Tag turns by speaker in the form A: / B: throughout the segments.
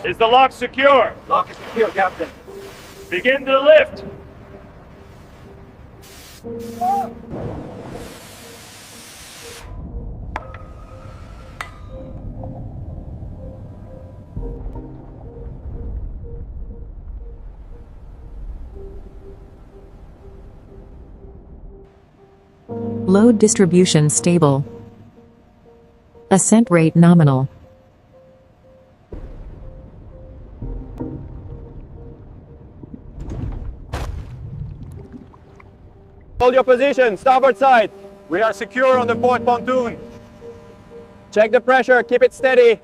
A: Is the lock secure?
B: Lock is secure, Captain.
A: Begin to lift.
C: Load distribution stable. Ascent rate nominal.
B: Hold your position, starboard side.
A: We are secure on the port pontoon.
B: Check the pressure, keep it steady.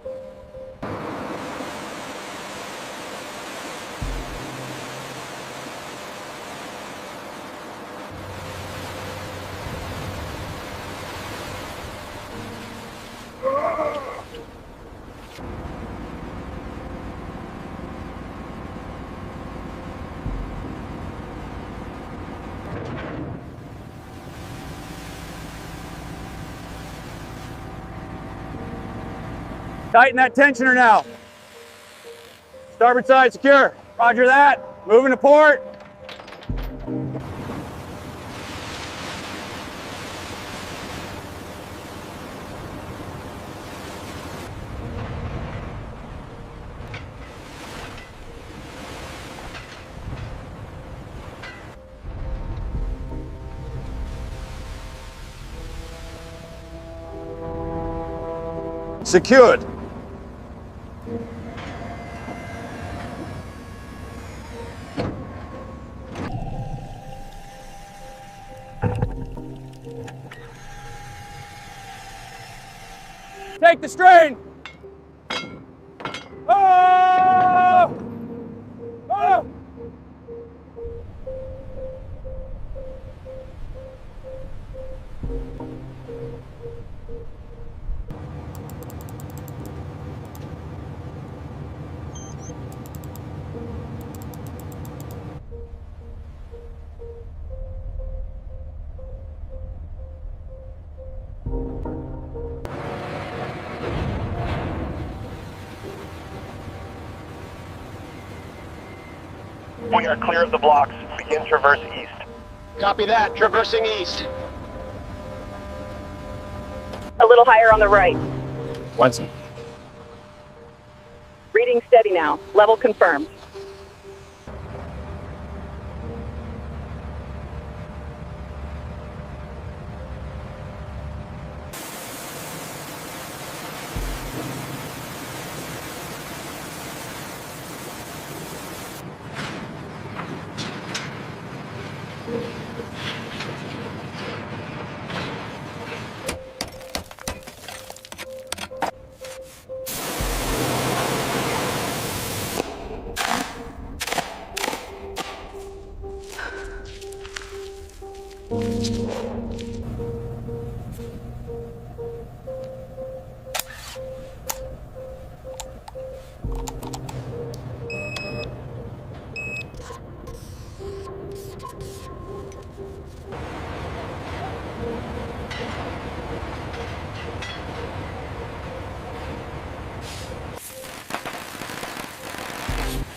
B: Tighten that tensioner now. Starboard side secure. Roger that. Moving to port.
A: Secured.
B: Take the strain. Oh! Oh!
A: We are clear of the blocks. Begin traverse east.
D: Copy that. Traversing east.
E: A little higher on the right.
A: Once.
E: Reading steady now. Level confirmed.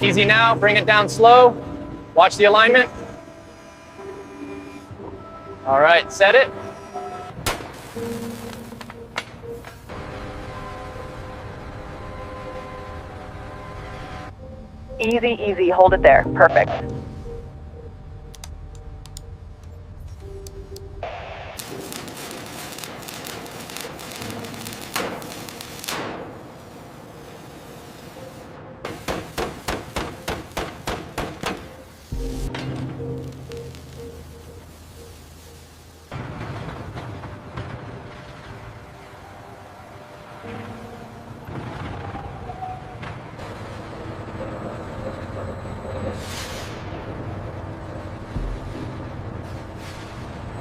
B: Easy now, bring it down slow. Watch the alignment. All right, set it.
E: Easy, easy. Hold it there. Perfect.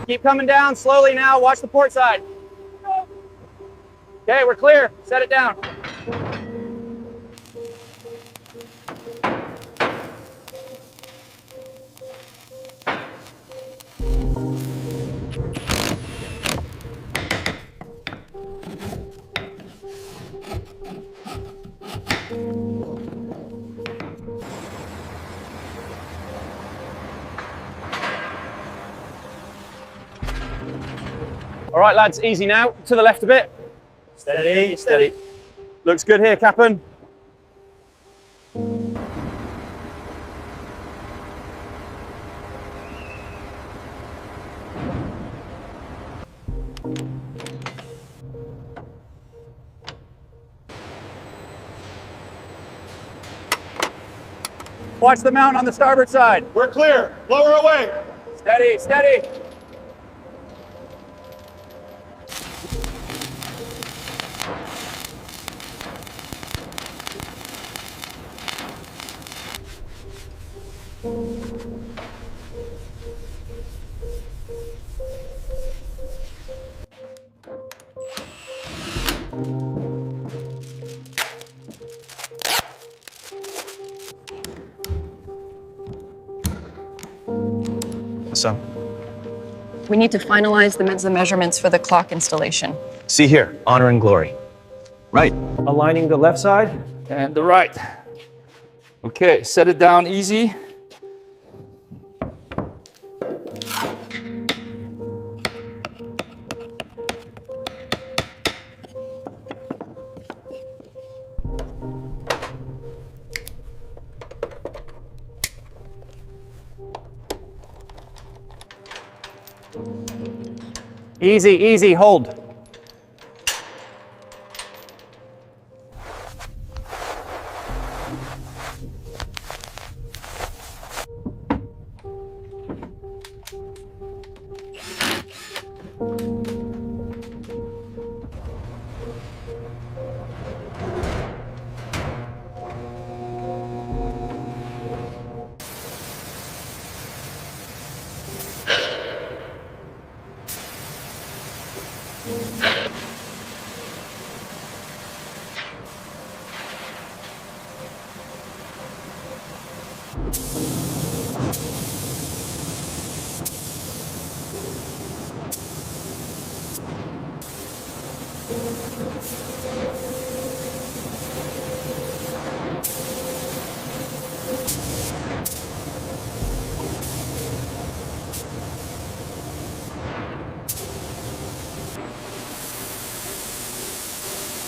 B: Keep coming down slowly now. Watch the port side. Okay, we're clear. Set it down. All right, lads, easy now. To the left a bit. Steady, steady. Looks good here, Captain. Watch the mount on the starboard side.
A: We're clear. Lower away.
B: Steady, steady.
F: So,
G: We need to finalize the measurements for the clock installation.
F: see here, honor and glory. Right.
B: Aligning the left side.
H: And the right. Okay, set it down easy.
B: Easy, easy, hold.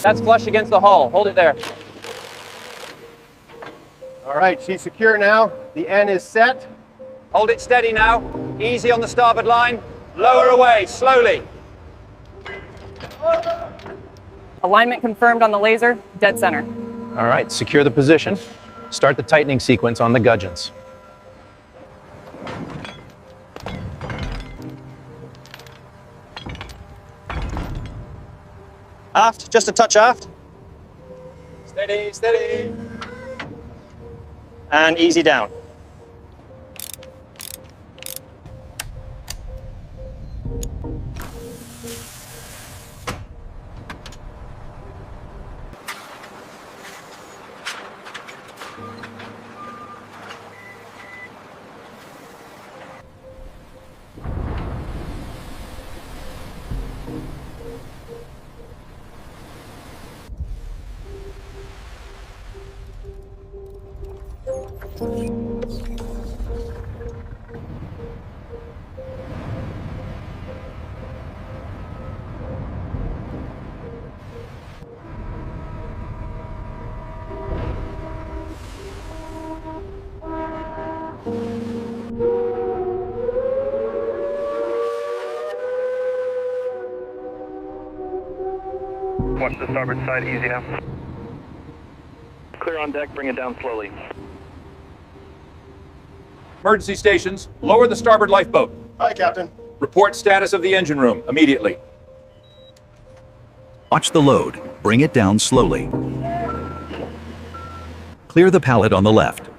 B: That's flush against the hull. Hold it there.
D: All right, she's secure now. The N is set.
B: Hold it steady now. Easy on the starboard line. Lower away, slowly.
G: Alignment confirmed on the laser, dead center.
F: All right, secure the position. Start the tightening sequence on the gudgeons.
B: Aft, just a touch aft. Steady, steady. And easy down.
A: Watch the starboard side, easy now. Clear on deck, bring it down slowly.
I: Emergency stations, lower the starboard lifeboat.
D: Hi, Captain.
I: Report status of the engine room immediately.
J: Watch the load. Bring it down slowly. Clear the pallet on the left.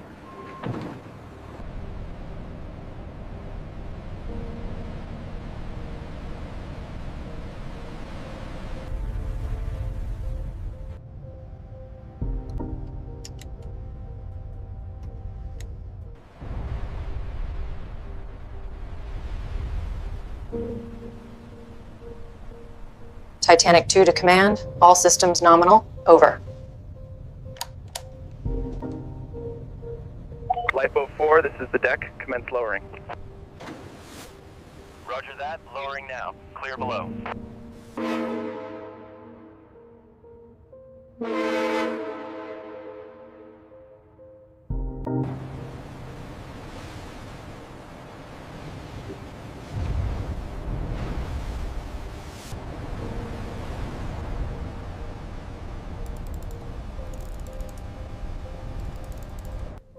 G: Titanic 2 to command, all systems nominal, over.
A: Lifeboat 4, this is the deck. Commence lowering. Roger that. Lowering now. Clear below.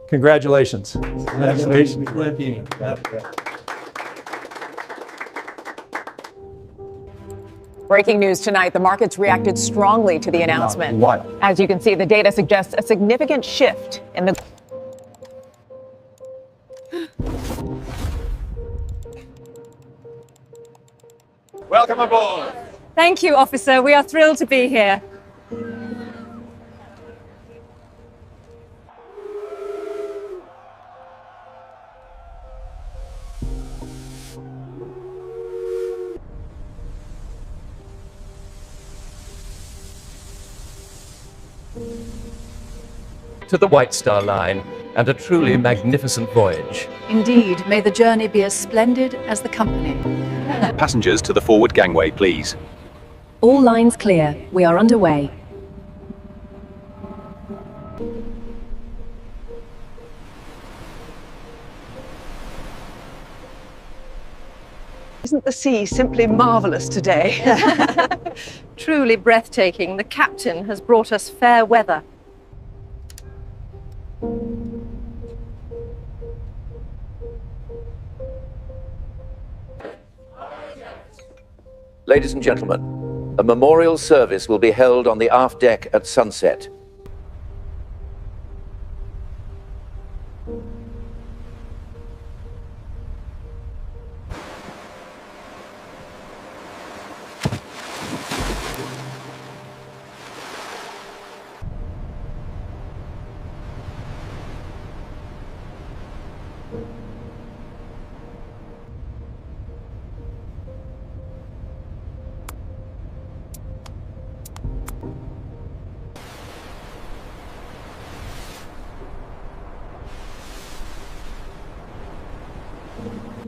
B: Congratulations.
K: Breaking news tonight, the markets reacted strongly to the announcement.
B: What?
K: As you can see, the data suggests a significant shift in the...
I: Welcome aboard.
L: Thank you, officer. We are thrilled to be here.
H: To the White Star Line, and a truly magnificent voyage.
L: Indeed, may the journey be as splendid as the company.
J: Passengers to the forward gangway, please.
C: All lines clear. We are underway.
K: Isn't the sea simply marvelous today?
L: Truly breathtaking. The captain has brought us fair weather.
M: Ladies and gentlemen, a memorial service will be held on the aft deck at sunset.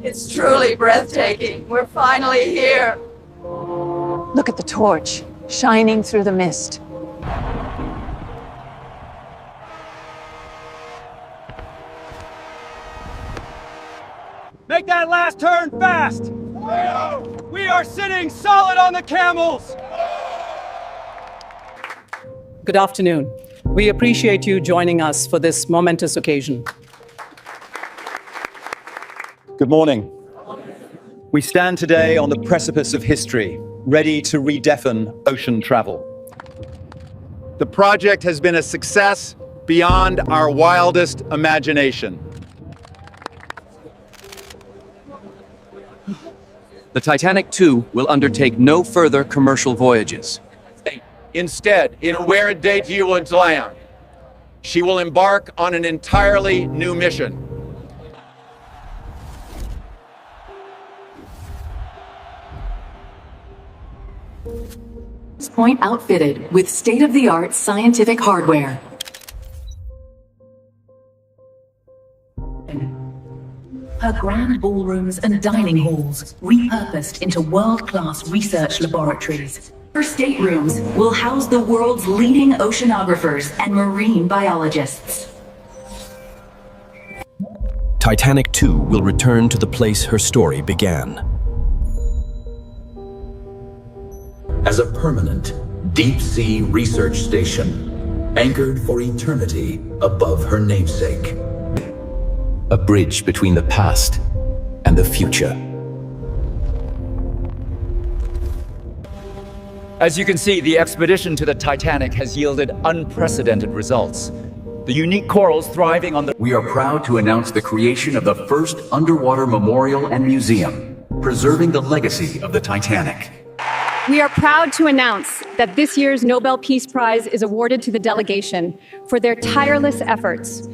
L: It's truly breathtaking. We're finally here.
K: Look at the torch, shining through the mist.
B: Make that last turn fast! We are sitting solid on the camels!
N: Good afternoon. We appreciate you joining us for this momentous occasion.
O: Good morning. We stand today on the precipice of history, ready to redefen ocean travel.
F: The project has been a success beyond our wildest imagination.
P: The Titanic II will undertake no further commercial voyages.
I: Instead, in a where-a-day-to-you-would land, she will embark on an entirely new mission.
C: Point outfitted with state-of-the-art scientific hardware. Her grand ballrooms and dining halls repurposed into world-class research laboratories. Her staterooms will house the world's leading oceanographers and marine biologists.
Q: Titanic II will return to the place her story began.
R: As a permanent, deep-sea research station, anchored for eternity above her namesake.
Q: A bridge between the past and the future.
S: As you can see, the expedition to the Titanic has yielded unprecedented results. The unique corals thriving on the...
R: We are proud to announce the creation of the first underwater memorial and museum, preserving the legacy of the Titanic.
L: We are proud to announce that this year's Nobel Peace Prize is awarded to the delegation for their tireless efforts